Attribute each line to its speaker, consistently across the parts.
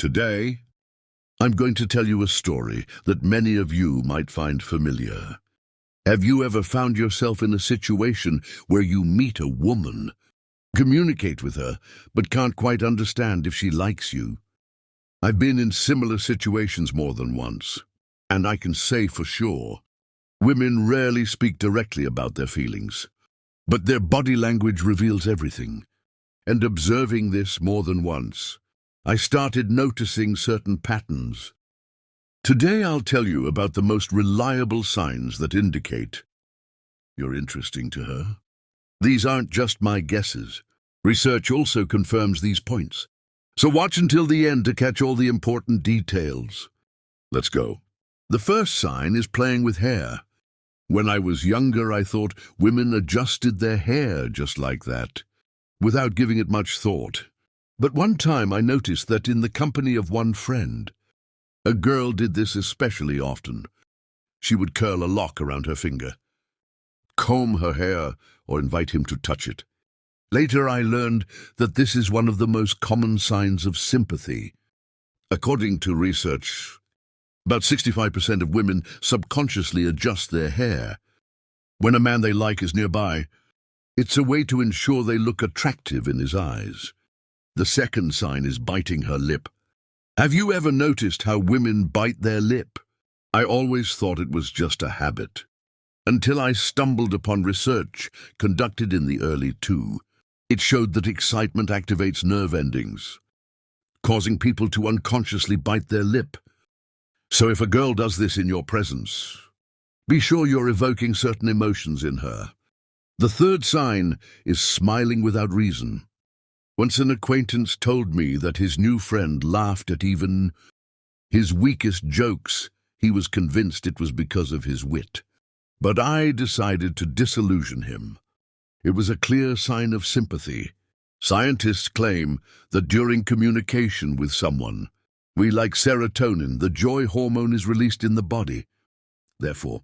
Speaker 1: Today, I'm going to tell you a story that many of you might find familiar. Have you ever found yourself in a situation where you meet a woman, communicate with her, but can't quite understand if she likes you? I've been in similar situations more than once, and I can say for sure, women rarely speak directly about their feelings, but their body language reveals everything. And observing this more than once, I started noticing certain patterns. Today I'll tell you about the most reliable signs that indicate you're interesting to her. These aren't just my guesses. Research also confirms these points. So watch until the end to catch all the important details. Let's go. The first sign is playing with hair. When I was younger, I thought women adjusted their hair just like that, without giving it much thought. But one time I noticed that in the company of one friend, a girl did this especially often. She would curl a lock around her finger, comb her hair, or invite him to touch it. Later I learned that this is one of the most common signs of sympathy. According to research, about 65% of women subconsciously adjust their hair. When a man they like is nearby, it's a way to ensure they look attractive in his eyes. The second sign is biting her lip. Have you ever noticed how women bite their lip? I always thought it was just a habit, until I stumbled upon research conducted in the early 2000s. It showed that excitement activates nerve endings, causing people to unconsciously bite their lip. So if a girl does this in your presence, be sure you're evoking certain emotions in her. The third sign is smiling without reason. Once an acquaintance told me that his new friend laughed at even his weakest jokes. He was convinced it was because of his wit. But I decided to disillusion him. It was a clear sign of sympathy. Scientists claim that during communication with someone, like serotonin, the joy hormone is released in the body. Therefore,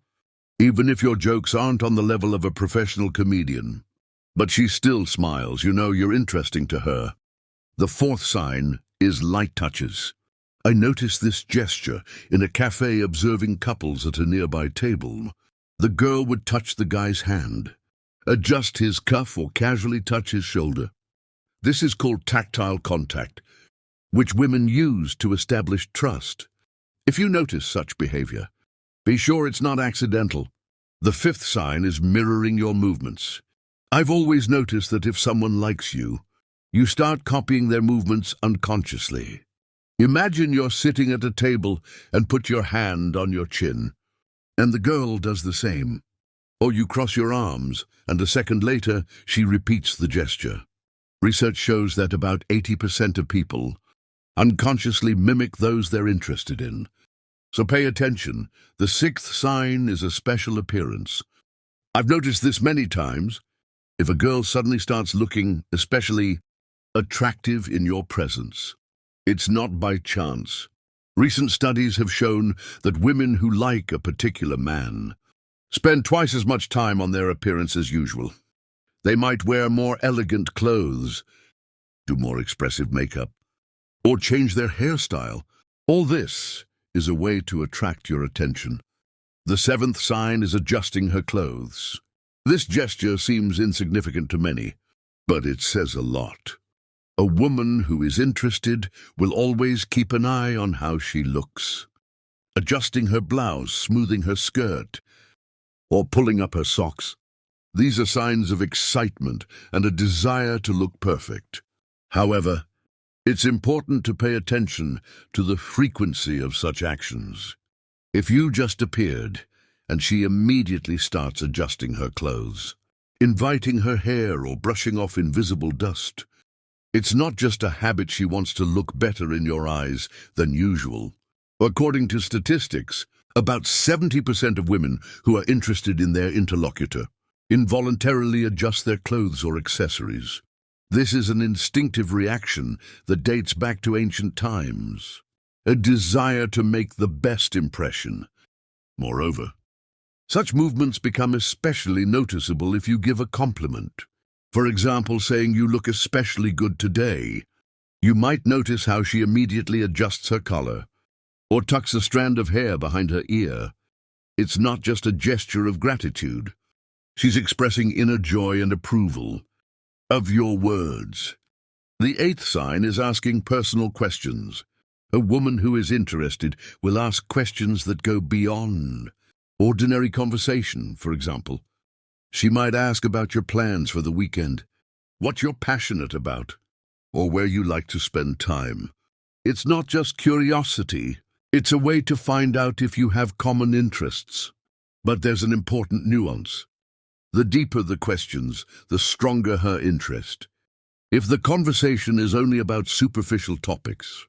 Speaker 1: even if your jokes aren't on the level of a professional comedian, but she still smiles, you know you're interesting to her. The fourth sign is light touches. I noticed this gesture in a cafe observing couples at a nearby table. The girl would touch the guy's hand, adjust his cuff, or casually touch his shoulder. This is called tactile contact, which women use to establish trust. If you notice such behavior, be sure it's not accidental. The fifth sign is mirroring your movements. I've always noticed that if someone likes you, you start copying their movements unconsciously. Imagine you're sitting at a table and put your hand on your chin, and the girl does the same. Or you cross your arms, and a second later, she repeats the gesture. Research shows that about 80% of people unconsciously mimic those they're interested in. So pay attention. The sixth sign is a special appearance. I've noticed this many times. If a girl suddenly starts looking especially attractive in your presence, it's not by chance. Recent studies have shown that women who like a particular man spend twice as much time on their appearance as usual. They might wear more elegant clothes, do more expressive makeup, or change their hairstyle. All this is a way to attract your attention. The seventh sign is adjusting her clothes. This gesture seems insignificant to many, but it says a lot. A woman who is interested will always keep an eye on how she looks, adjusting her blouse, smoothing her skirt, or pulling up her socks. These are signs of excitement and a desire to look perfect. However, it's important to pay attention to the frequency of such actions. If you just appeared, and she immediately starts adjusting her clothes, inviting her hair, or brushing off invisible dust, it's not just a habit. She wants to look better in your eyes than usual. According to statistics, about 70% of women who are interested in their interlocutor involuntarily adjust their clothes or accessories. This is an instinctive reaction that dates back to ancient times, a desire to make the best impression. Moreover, such movements become especially noticeable if you give a compliment. For example, saying, "You look especially good today," You might notice how she immediately adjusts her collar or tucks a strand of hair behind her ear. It's not just a gesture of gratitude. She's expressing inner joy and approval of your words. The eighth sign is asking personal questions. A woman who is interested will ask questions that go beyond ordinary conversation, for example. She might ask about your plans for the weekend, what you're passionate about, or where you like to spend time. It's not just curiosity, it's a way to find out if you have common interests. But there's an important nuance. The deeper the questions, the stronger her interest. If the conversation is only about superficial topics,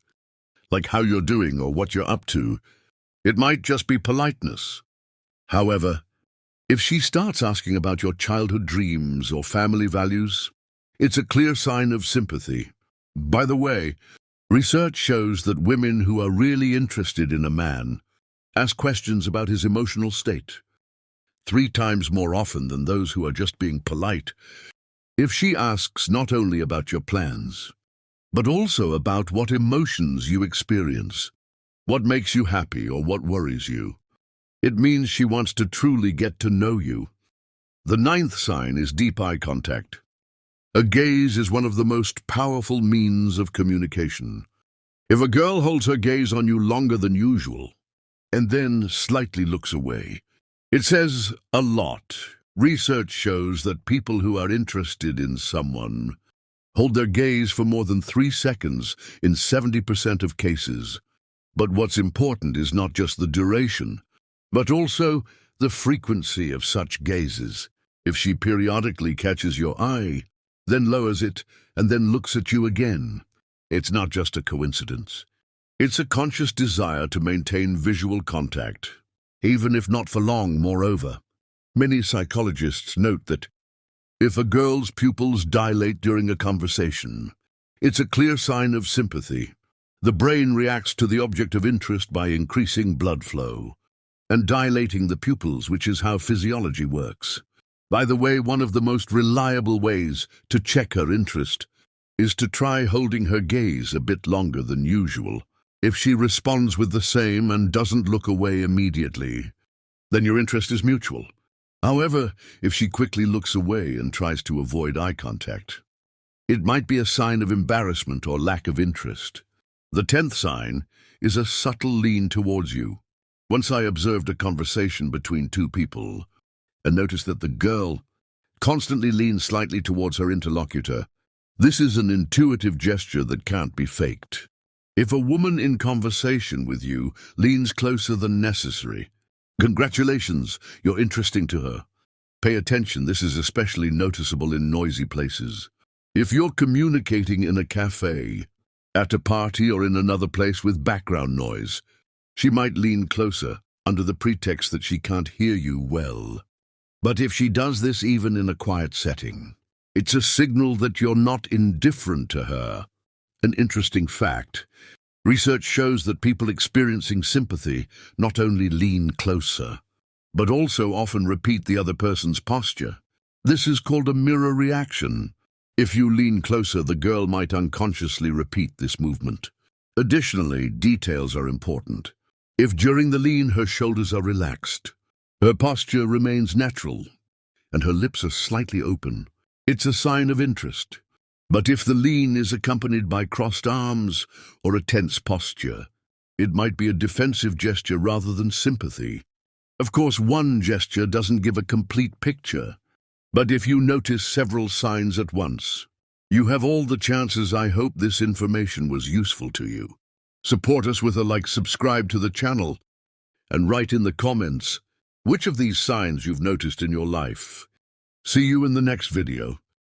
Speaker 1: like how you're doing or what you're up to, it might just be politeness. However, if she starts asking about your childhood dreams or family values, it's a clear sign of sympathy. By the way, research shows that women who are really interested in a man ask questions about his emotional state 3 times more often than those who are just being polite. If she asks not only about your plans, but also about what emotions you experience, what makes you happy or what worries you, it means she wants to truly get to know you. The ninth sign is deep eye contact. A gaze is one of the most powerful means of communication. If a girl holds her gaze on you longer than usual, and then slightly looks away, it says a lot. Research shows that people who are interested in someone hold their gaze for more than 3 seconds in 70% of cases. But what's important is not just the duration, but also the frequency of such gazes. If she periodically catches your eye, then lowers it, and then looks at you again, it's not just a coincidence. It's a conscious desire to maintain visual contact, even if not for long. Moreover, many psychologists note that if a girl's pupils dilate during a conversation, it's a clear sign of sympathy. The brain reacts to the object of interest by increasing blood flow and dilating the pupils, which is how physiology works. By the way, one of the most reliable ways to check her interest is to try holding her gaze a bit longer than usual. If she responds with the same and doesn't look away immediately, then your interest is mutual. However, if she quickly looks away and tries to avoid eye contact, it might be a sign of embarrassment or lack of interest. The 10th sign is a subtle lean towards you. Once I observed a conversation between 2 people and noticed that the girl constantly leans slightly towards her interlocutor. This is an intuitive gesture that can't be faked. If a woman in conversation with you leans closer than necessary, congratulations, you're interesting to her. Pay attention, this is especially noticeable in noisy places. If you're communicating in a cafe, at a party, or in another place with background noise, she might lean closer under the pretext that she can't hear you well. But if she does this even in a quiet setting, it's a signal that you're not indifferent to her. An interesting fact: research shows that people experiencing sympathy not only lean closer, but also often repeat the other person's posture. This is called a mirror reaction. If you lean closer, the girl might unconsciously repeat this movement. Additionally, details are important. If during the lean her shoulders are relaxed, her posture remains natural, and her lips are slightly open, it's a sign of interest. But if the lean is accompanied by crossed arms or a tense posture, it might be a defensive gesture rather than sympathy. Of course, one gesture doesn't give a complete picture, but if you notice several signs at once, you have all the chances. I hope this information was useful to you. Support us with a like, subscribe to the channel, and write in the comments which of these signs you've noticed in your life. See you in the next video.